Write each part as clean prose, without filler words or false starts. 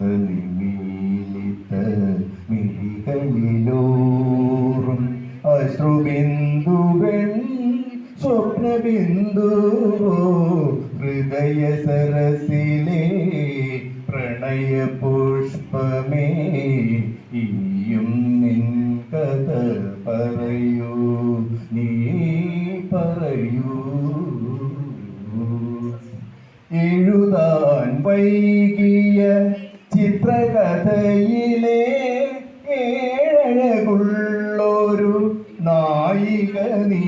നിമീലിത മിഴികളിലോറും അശ്രുബിന്ദുകൾ സ്വപ്നബിന്ദുവോ ഹൃദയ സരസിലെ പ്രണയ പുഷ്പമേ ഇനിയും നിൻ കഥ പറയൂ നീ പറയൂ. എഴുതാൻ വൈകിയ ചിത്രകഥയിലെ ഏഴകുള്ളൊരു നായിക നീ.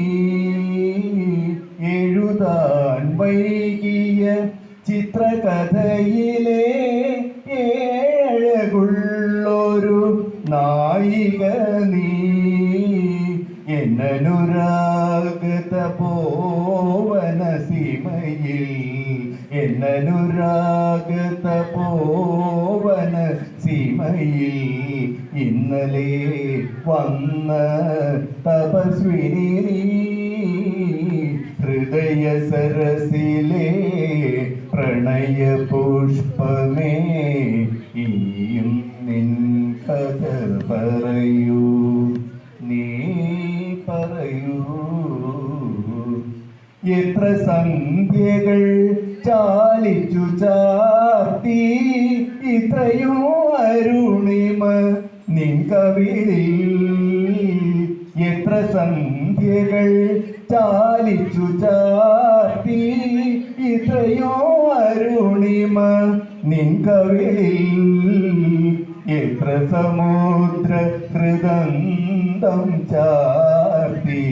എഴുതാൻ വൈകിയ ചിത്രകഥയിലെ ഏഴകുള്ളൊരു നായിക നീ. എന്നനുരാഗത പോവന സീമയിൽ എന്നനുരാഗത പോവന സീമയിൽ ഇന്നലെ വന്ന തപസ്വിനി ഹൃദയ സരസിലെ പ്രണയ പുഷ്പമേ ഇനിയും നിൻ കഥ പറയൂ നീ പറയൂ. എത്ര സന്ധ്യകൾ ചാലിച്ചു ചാർത്തി ഇത്രയും അരുണിമ നിൻ കവിളിൽ. എത്ര സന്ധ്യകൾ ചാലിച്ചു ചാർത്തി ഇത്രയോ അരുണിമ നിൻ കവിളിൽ. എത്ര സമുദ്ര ഹൃദന്തം ചാ